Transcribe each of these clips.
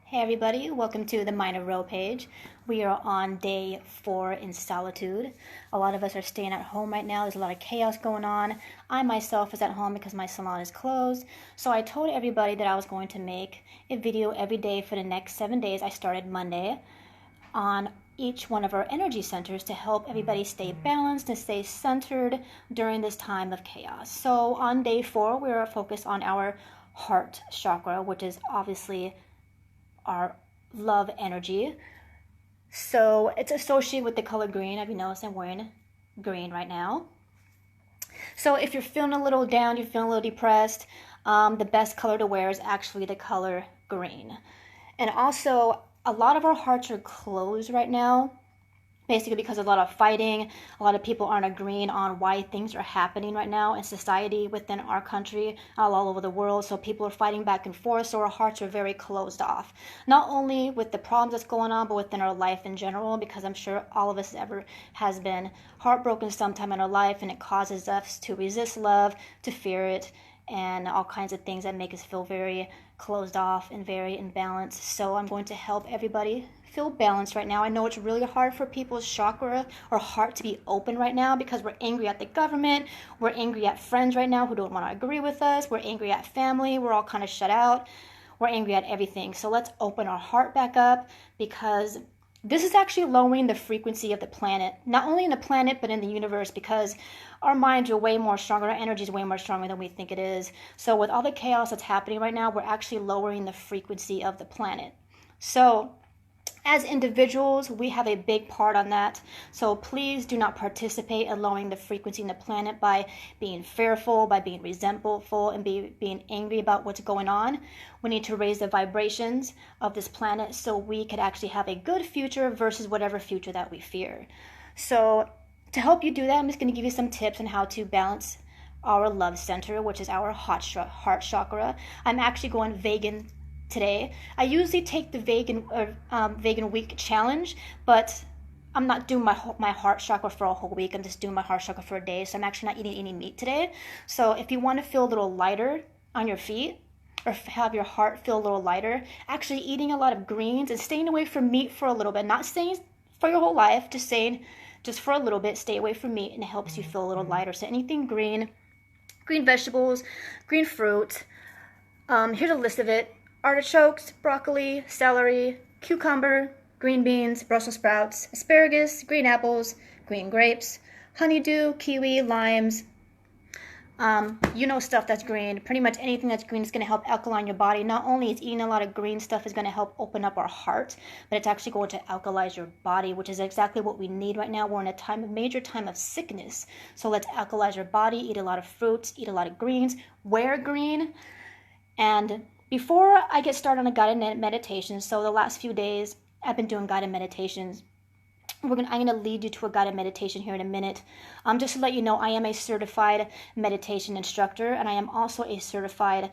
Hey everybody, welcome to the Minor Row page. We are on day 4 in solitude. A lot of us are staying at home right now. There's a lot of chaos going on. I myself is at home because my salon is closed. So I told everybody that I was going to make a video every day for the next 7 days. I started Monday on each one of our energy centers to help everybody stay balanced and stay centered during this time of chaos. So on day 4, we are focused on our heart chakra, which is obviously our love energy. So it's associated with the color green. Have you noticed I'm wearing green right now? So if you're feeling a little down, you're feeling a little depressed, the best color to wear is actually the color green. And also, a lot of our hearts are closed right now, basically because of a lot of fighting. A lot of people aren't agreeing on why things are happening right now in society within our country, all over the world. So people are fighting back and forth, so our hearts are very closed off. Not only with the problems that's going on, but within our life in general, because I'm sure all of us ever has been heartbroken sometime in our life, and it causes us to resist love, to fear it, and all kinds of things that make us feel very closed off and very imbalanced. So I'm going to help everybody feel balanced right now. I know it's really hard for people's chakra or heart to be open right now because we're angry at the government, we're angry at friends right now who don't want to agree with us, we're angry at family, we're all kind of shut out, we're angry at everything. So let's open our heart back up, because this is actually lowering the frequency of the planet, not only in the planet but in the universe, because our minds are way more stronger, our energy is way more stronger than we think it is. So with all the chaos that's happening right now, we're actually lowering the frequency of the planet. So as individuals, we have a big part on that. So please do not participate in lowering the frequency in the planet by being fearful, by being resentful, and being angry about what's going on. We need to raise the vibrations of this planet so we could actually have a good future versus whatever future that we fear. So to help you do that, I'm just going to give you some tips on how to balance our love center, which is our heart chakra. I'm actually going vegan today. I usually take the vegan week challenge, but I'm not doing my heart chakra for a whole week. I'm just doing my heart chakra for a day. So I'm actually not eating any meat today. So if you want to feel a little lighter on your feet, or have your heart feel a little lighter, actually eating a lot of greens and staying away from meat for a little bit, not staying for your whole life, just saying just for a little bit, stay away from meat, and it helps you feel a little lighter. So anything green vegetables, green fruit. Here's a list of it: artichokes, broccoli, celery, cucumber, green beans, Brussels sprouts, asparagus, green apples, green grapes, honeydew, kiwi, limes. Stuff that's green. Pretty much anything that's green is going to help alkaline your body. Not only is eating a lot of green stuff is going to help open up our heart, but it's actually going to alkalize your body, which is exactly what we need right now. We're in a major time of sickness. So let's alkalize your body, eat a lot of fruits, eat a lot of greens, wear green. And before I get started on a guided meditation, so the last few days I've been doing guided meditations. I'm going to lead you to a guided meditation here in a minute. Just to let you know, I am a certified meditation instructor, and I am also a certified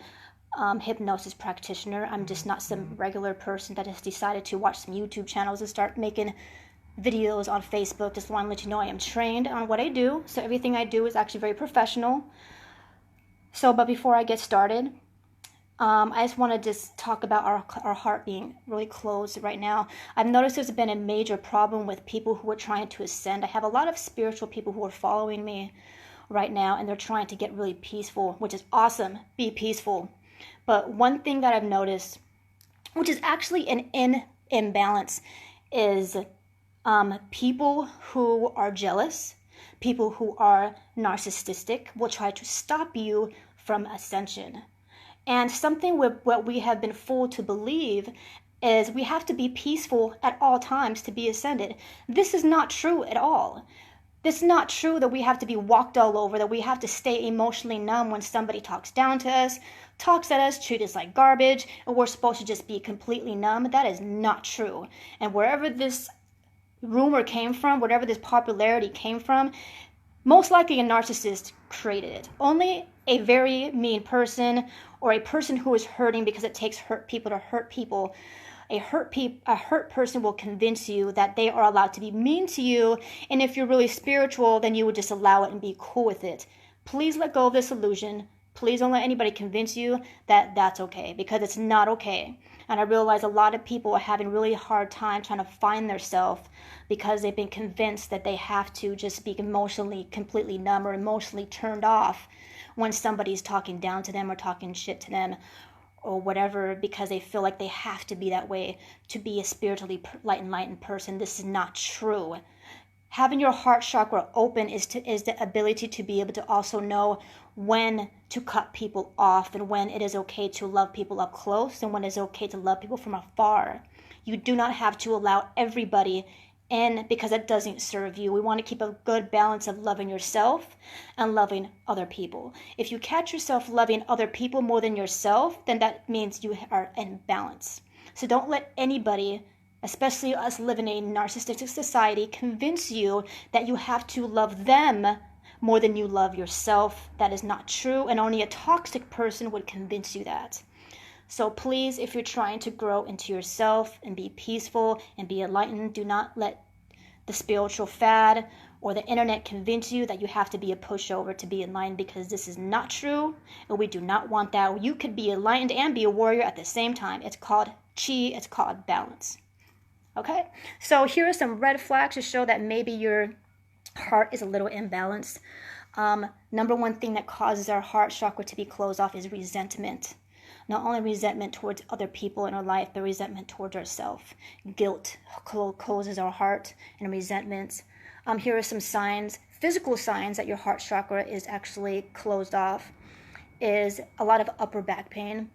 hypnosis practitioner. I'm just not some regular person that has decided to watch some YouTube channels and start making videos on Facebook. Just want to let you know I am trained on what I do, so everything I do is actually very professional. But before I get started, I just want to talk about our heart being really closed right now. I've noticed there's been a major problem with people who are trying to ascend. I have a lot of spiritual people who are following me right now, and they're trying to get really peaceful, which is awesome. Be peaceful. But one thing that I've noticed, which is actually an imbalance, is people who are jealous, people who are narcissistic will try to stop you from ascension. And something with what we have been fooled to believe is we have to be peaceful at all times to be ascended. This is not true at all. This is not true that we have to be walked all over, that we have to stay emotionally numb when somebody talks down to us, talks at us, treat us like garbage, and we're supposed to just be completely numb. That is not true. And wherever this rumor came from, whatever this popularity came from, most likely a narcissist created it. Only a very mean person, or a person who is hurting because it takes hurt people to hurt people. A hurt person will convince you that they are allowed to be mean to you, and if you're really spiritual, then you would just allow it and be cool with it. Please let go of this illusion. Please don't let anybody convince you that that's okay, because it's not okay. And I realize a lot of people are having really hard time trying to find their self because they've been convinced that they have to just be emotionally completely numb or emotionally turned off when somebody's talking down to them or talking shit to them or whatever, because they feel like they have to be that way to be a spiritually enlightened person. This is not true. Having your heart chakra open is the ability to be able to also know when to cut people off and when it is okay to love people up close and when it's okay to love people from afar. You do not have to allow everybody in because it doesn't serve you. We want to keep a good balance of loving yourself and loving other people. If you catch yourself loving other people more than yourself, then that means you are in balance. So don't let anybody, especially us living in a narcissistic society, convince you that you have to love them more than you love yourself. That is not true, and only a toxic person would convince you that. So please, if you're trying to grow into yourself and be peaceful and be enlightened, do not let the spiritual fad or the internet convince you that you have to be a pushover to be enlightened, because this is not true, and we do not want that. You could be enlightened and be a warrior at the same time. It's called chi, it's called balance. Okay, so here are some red flags to show that maybe your heart is a little imbalanced. Number one thing that causes our heart chakra to be closed off is resentment. Not only resentment towards other people in our life, but resentment towards ourselves. Guilt closes our heart, and resentments. Here are some signs, physical signs that your heart chakra is actually closed off. Is a lot of upper back pain,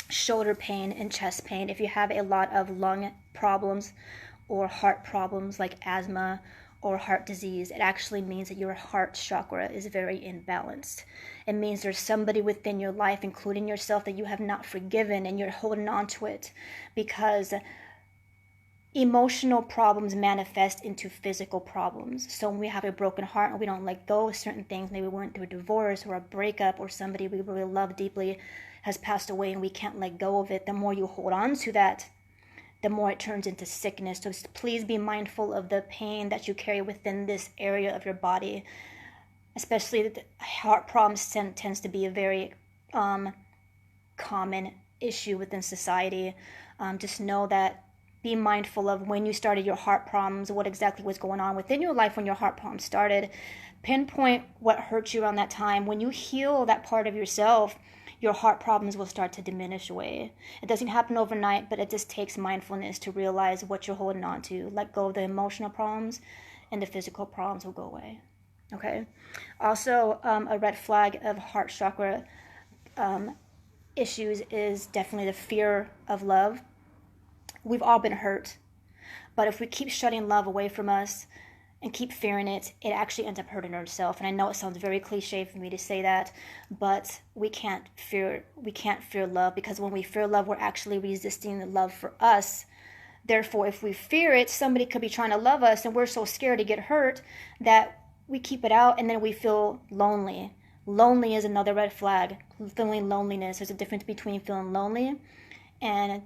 shoulder pain, and chest pain. If you have a lot of lung problems or heart problems like asthma or heart disease, it actually means that your heart chakra is very imbalanced. It means there's somebody within your life, including yourself, that you have not forgiven and you're holding on to it, because emotional problems manifest into physical problems. So when we have a broken heart and we don't let go of certain things, maybe we went through a divorce or a breakup or somebody we really love deeply has passed away and we can't let go of it, the more you hold on to that, the more it turns into sickness. So please be mindful of the pain that you carry within this area of your body. Especially the heart problems tends to be a very common issue within society. Just know that, be mindful of when you started your heart problems, what exactly was going on within your life when your heart problems started. Pinpoint what hurt you around that time. When you heal that part of yourself, your heart problems will start to diminish away. It doesn't happen overnight, but it just takes mindfulness to realize what you're holding on to. Let go of the emotional problems, and the physical problems will go away. Okay? Also, a red flag of heart chakra issues is definitely the fear of love. We've all been hurt, but if we keep shutting love away from us and keep fearing it, it actually ends up hurting ourselves. And I know it sounds very cliche for me to say that, but we can't fear love, because when we fear love, we're actually resisting the love for us. Therefore, if we fear it, somebody could be trying to love us and we're so scared to get hurt that we keep it out, and then we feel lonely. Lonely is another red flag. Feeling loneliness. There's a difference between feeling lonely and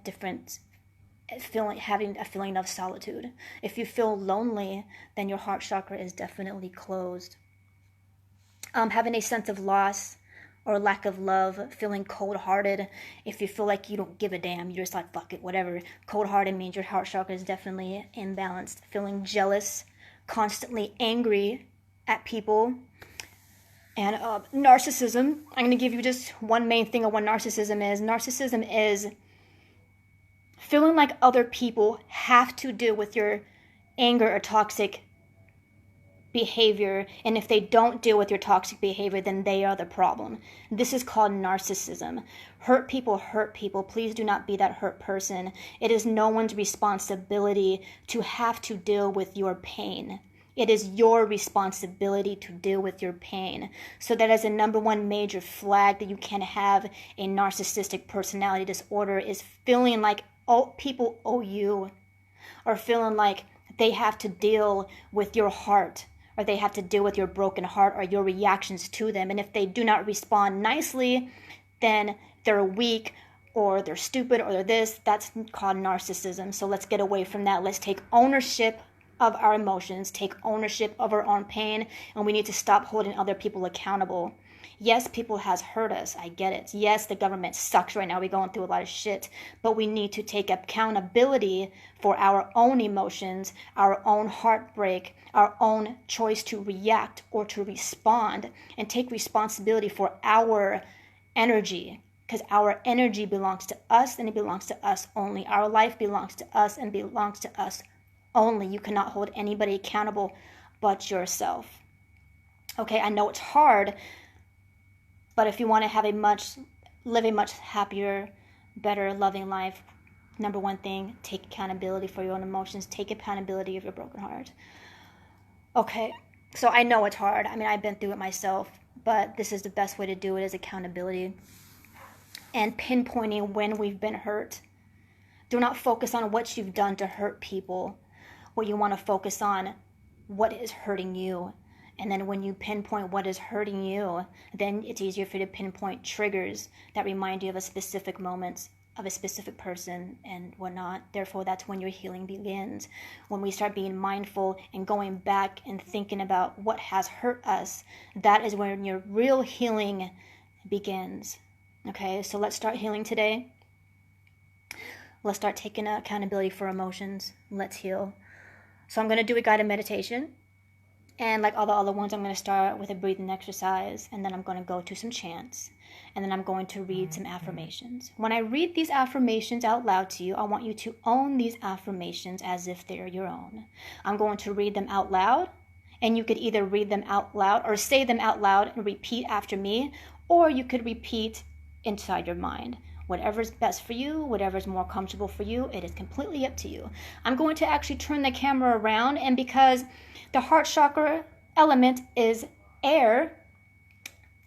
having a feeling of solitude. If you feel lonely, then your heart chakra is definitely closed. Having a sense of loss or lack of love, feeling cold-hearted. If you feel like you don't give a damn, you're just like, fuck it, whatever. Cold-hearted means your heart chakra is definitely imbalanced. Feeling jealous, constantly angry at people. And narcissism. I'm going to give you just one main thing of what narcissism is. Narcissism is feeling like other people have to deal with your anger or toxic behavior, and if they don't deal with your toxic behavior, then they are the problem. This is called narcissism. Hurt people hurt people. Please do not be that hurt person. It is no one's responsibility to have to deal with your pain. It is your responsibility to deal with your pain. So that is the number one major flag that you can have a narcissistic personality disorder, is feeling like people owe you, or feeling like they have to deal with your heart, or they have to deal with your broken heart or your reactions to them. And if they do not respond nicely, then they're weak or they're stupid or they're this. That's called narcissism. So let's get away from that. Let's take ownership of our emotions, take ownership of our own pain, and we need to stop holding other people accountable. Yes, people has hurt us. I get it. Yes, the government sucks right now. We're going through a lot of shit. But we need to take accountability for our own emotions, our own heartbreak, our own choice to react or to respond, and take responsibility for our energy. Because our energy belongs to us and it belongs to us only. Our life belongs to us and belongs to us only. You cannot hold anybody accountable but yourself. Okay, I know it's hard, but if you want to live a much happier, better, loving life, number one thing, take accountability for your own emotions. Take accountability of your broken heart. Okay, so I know it's hard. I mean, I've been through it myself, but this is the best way to do it, is accountability and pinpointing when we've been hurt. Do not focus on what you've done to hurt people. What you want to focus on, what is hurting you. And then when you pinpoint what is hurting you, then it's easier for you to pinpoint triggers that remind you of a specific moment, of a specific person and whatnot. Therefore, that's when your healing begins. When we start being mindful and going back and thinking about what has hurt us, that is when your real healing begins. Okay, so let's start healing today. Let's start taking accountability for emotions. Let's heal. So I'm going to do a guided meditation. And like all the other ones, I'm going to start with a breathing exercise, and then I'm going to go to some chants, and then I'm going to read some affirmations. When I read these affirmations out loud to you, I want you to own these affirmations as if they're your own. I'm going to read them out loud, and you could either read them out loud or say them out loud and repeat after me, or you could repeat inside your mind. Whatever's best for you, whatever's more comfortable for you, it is completely up to you. I'm going to actually turn the camera around, and because the heart chakra element is air,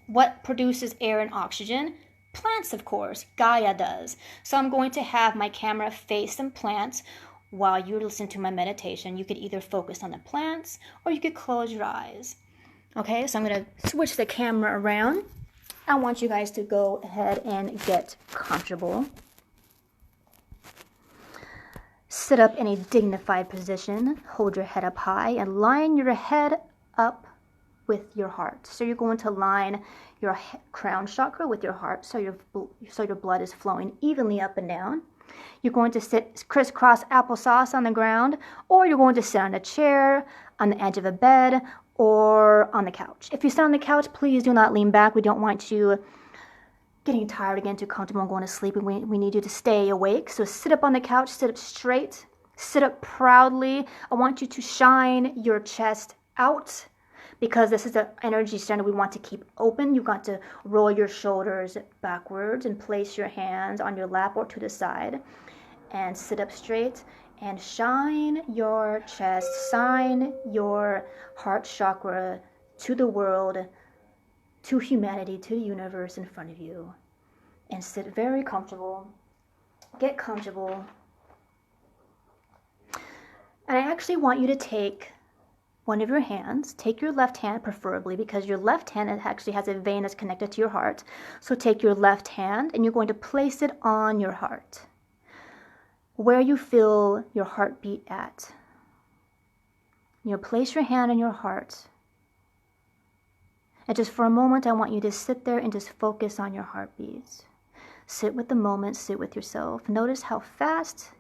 what produces air and oxygen? Plants, of course. Gaia does. So I'm going to have my camera face some plants while you listen to my meditation. You could either focus on the plants or you could close your eyes. Okay, so I'm going to switch the camera around. I want you guys to go ahead and get comfortable. Sit up in a dignified position. Hold your head up high and line your head up with your heart. So you're going to line your crown chakra with your heart so your blood is flowing evenly up and down. You're going to sit crisscross applesauce on the ground, or you're going to sit on a chair, on the edge of a bed, or on the couch. If you sit on the couch, please do not lean back. We don't want you getting tired, again, too comfortable and going to sleep. We need you to stay awake. So sit up on the couch, sit up straight, sit up proudly. I want you to shine your chest out, because this is an energy center we want to keep open. You've got to roll your shoulders backwards and place your hands on your lap or to the side and sit up straight and shine your chest, sign your heart chakra to the world, to humanity, to the universe in front of you, and sit very comfortable. Get comfortable. And I actually want you to take one of your hands, take your left hand preferably, because your left hand actually has a vein that's connected to your heart. So take your left hand and you're going to place it on your heart, where you feel your heartbeat at. Place your hand on your heart. And just for a moment, I want you to sit there and just focus on your heartbeats. Sit with the moment, sit with yourself. Notice how fast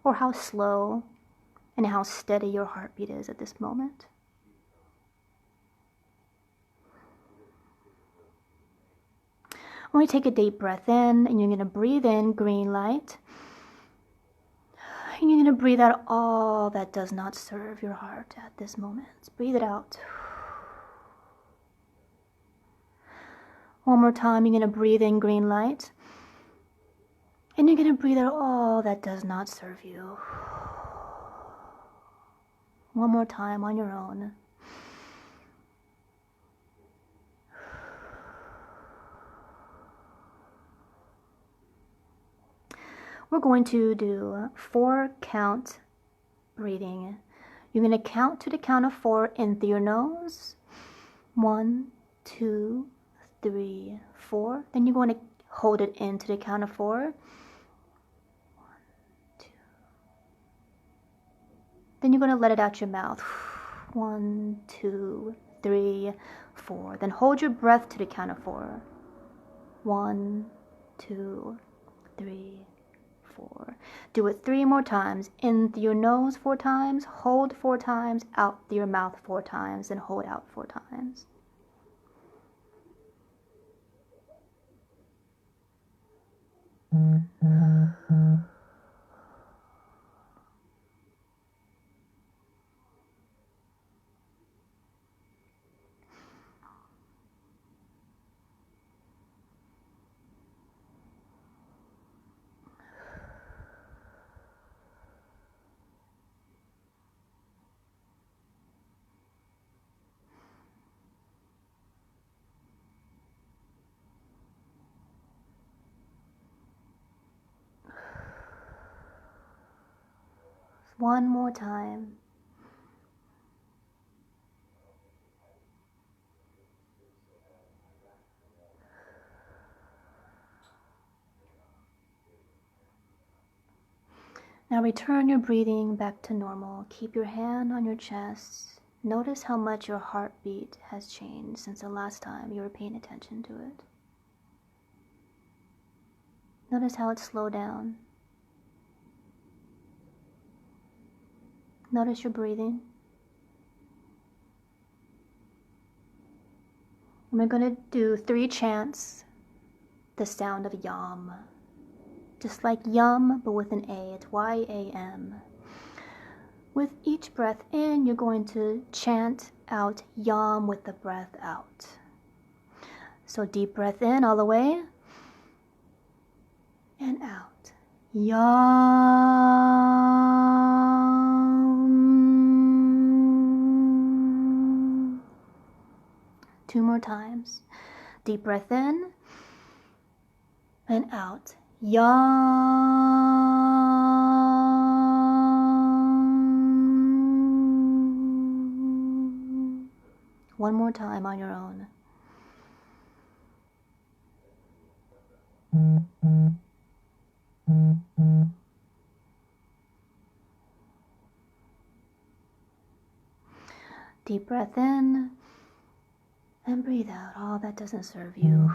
or how slow and how steady your heartbeat is at this moment. When we take a deep breath in, and you're going to breathe in green light, and you're going to breathe out all that does not serve your heart at this moment. Breathe it out. One more time, you're going to breathe in green light, and you're going to breathe out all that does not serve you. One more time on your own. We're going to do 4 count breathing. You're going to count to the count of 4 in through your nose. 1, 2, 3, 4. Then you're going to hold it in to the count of 4. 1, 2. Then you're going to let it out your mouth. 1, 2, 3, 4. Then hold your breath to the count of 4. 1, 2, 3, 4. Do it 3 more times. In through your nose 4 times, hold 4 times, out through your mouth 4 times, and hold out 4 times. One more time. Now return your breathing back to normal. Keep your hand on your chest. Notice how much your heartbeat has changed since the last time you were paying attention to it. Notice how it slowed down. Notice your breathing. And we're going to do 3 chants, the sound of yam. Just like yum, but with an A. It's Y-A-M. With each breath in, you're going to chant out yam with the breath out. So deep breath in all the way. And out. Yum. 2 more times. Deep breath in and out. Yum. One more time on your own. Deep breath in and breathe out all that doesn't serve you.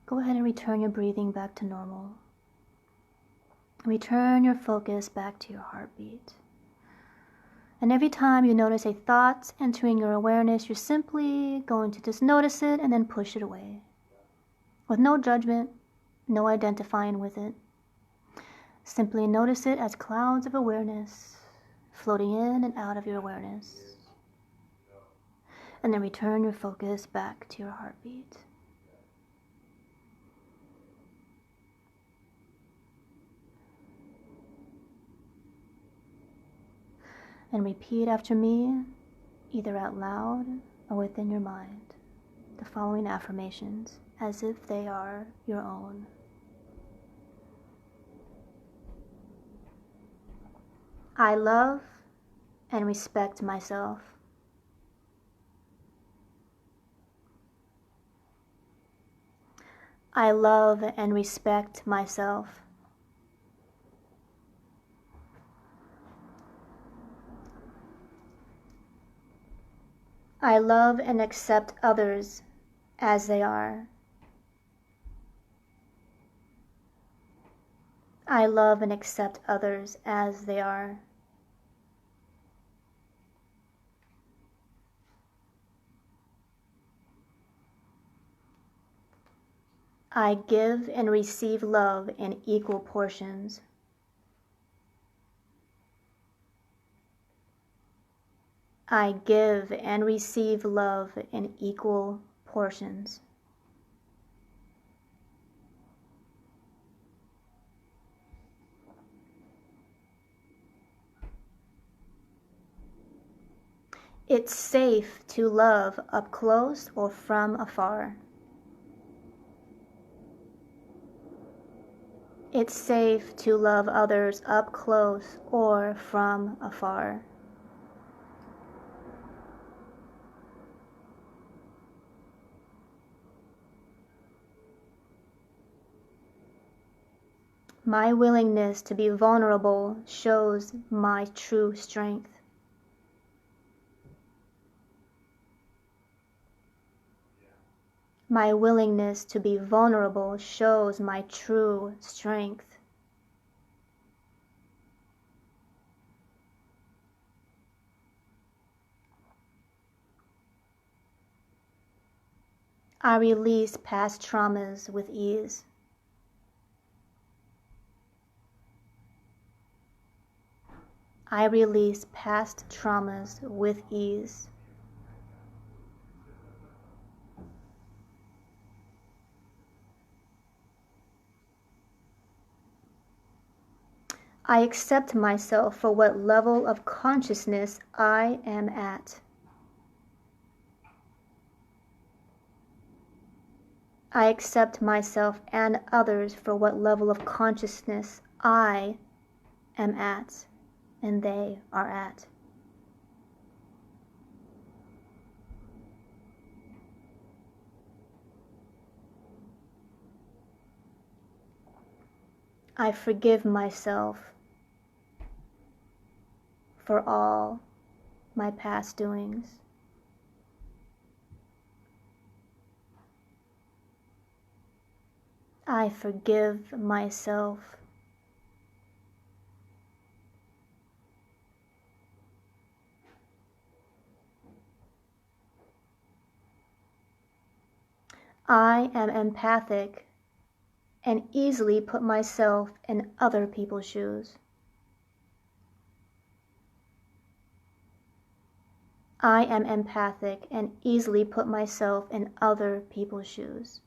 Go ahead and return your breathing back to normal. Return your focus back to your heartbeat. And every time you notice a thought entering your awareness, you're simply going to just notice it and then push it away. With no judgment, no identifying with it. Simply notice it as clouds of awareness floating in and out of your awareness. And then return your focus back to your heartbeat. And repeat after me, either out loud or within your mind, the following affirmations as if they are your own. I love and respect myself. I love and respect myself. I love and accept others as they are. I love and accept others as they are. I give and receive love in equal portions. I give and receive love in equal portions. It's safe to love up close or from afar. It's safe to love others up close or from afar. My willingness to be vulnerable shows my true strength. My willingness to be vulnerable shows my true strength. I release past traumas with ease. I release past traumas with ease. I accept myself for what level of consciousness I am at. I accept myself and others for what level of consciousness I am at and they are at. I forgive myself for all my past doings. I forgive myself. I am empathic and easily put myself in other people's shoes. I am empathic and easily put myself in other people's shoes.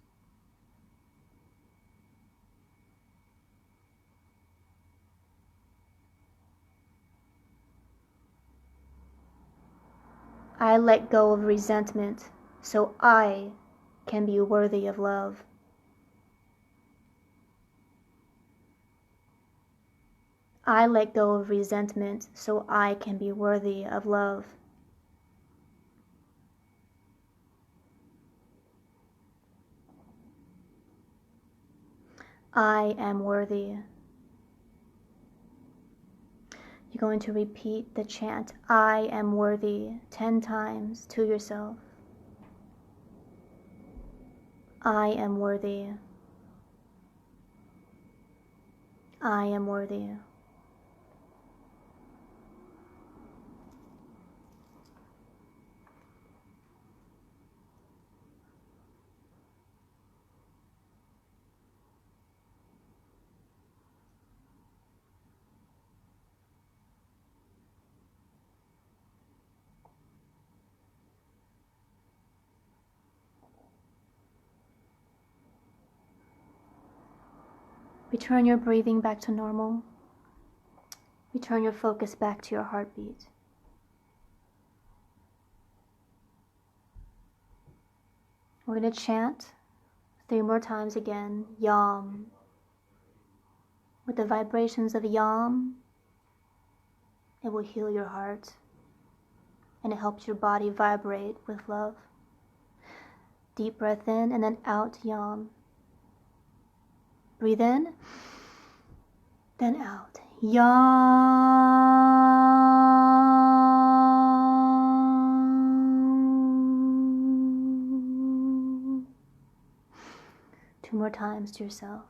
I let go of resentment so I can be worthy of love. I let go of resentment so I can be worthy of love. I am worthy. You're going to repeat the chant, I am worthy, 10 times to yourself. I am worthy. I am worthy. Return your breathing back to normal. Return your focus back to your heartbeat. We're going to chant 3 more times again, Yam. With the vibrations of Yam, it will heal your heart and it helps your body vibrate with love. Deep breath in and then out, Yam. Breathe in, then out. Yam. 2 more times to yourself.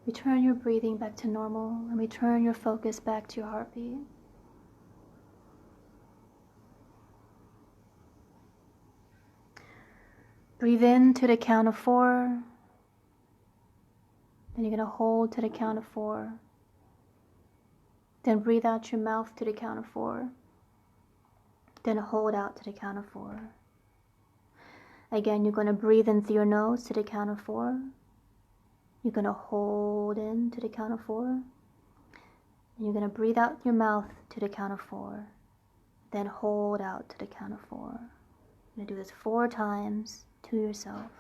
Return your breathing back to normal and return your focus back to your heartbeat. Breathe in to the count of 4. Then you're going to hold to the count of 4. Then breathe out your mouth to the count of 4. Then hold out to the count of 4. Again, you're going to breathe in through your nose to the count of 4. You're going to hold in to the count of 4. And you're going to breathe out your mouth to the count of 4. Then hold out to the count of 4. You're going to do this 4 times to yourself.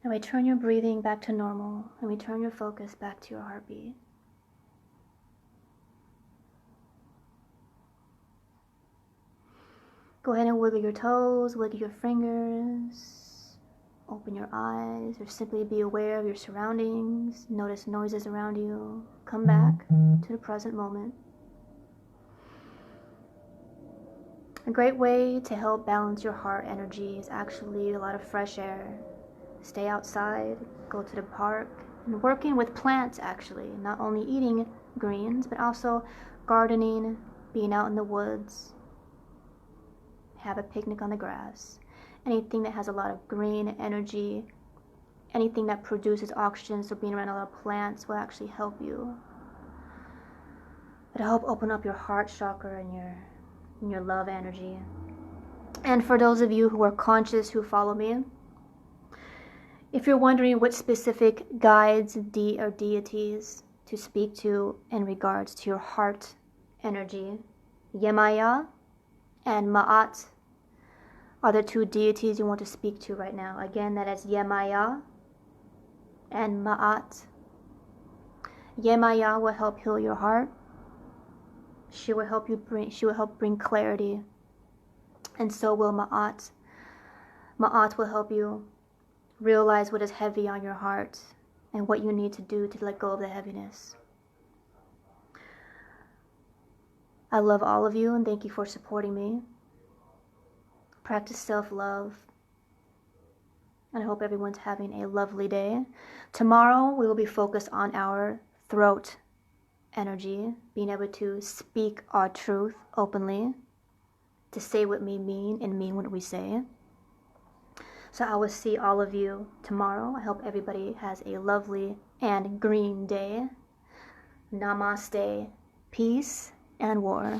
Now return your breathing back to normal and return your focus back to your heartbeat. Go ahead and wiggle your toes, wiggle your fingers, open your eyes, or simply be aware of your surroundings. Notice noises around you. Come back to the present moment. A great way to help balance your heart energy is actually a lot of fresh air. Stay outside, go to the park, and working with plants actually, not only eating greens, but also gardening, being out in the woods, have a picnic on the grass. Anything that has a lot of green energy, anything that produces oxygen, so being around a lot of plants will actually help you. It'll help open up your heart chakra and your love energy. And for those of you who are conscious, who follow me, if you're wondering what specific guides or deities to speak to in regards to your heart energy, Yemaya and Ma'at are the 2 deities you want to speak to right now. Again, that is Yemaya and Ma'at. Yemaya will help heal your heart. She will help bring clarity. And so will Ma'at. Ma'at will help you realize what is heavy on your heart and what you need to do to let go of the heaviness. I love all of you and thank you for supporting me. Practice self-love. And I hope everyone's having a lovely day. Tomorrow we will be focused on our throat energy, being able to speak our truth openly, to say what we mean and mean what we say. So I will see all of you tomorrow. I hope everybody has a lovely and green day. Namaste, peace, and war.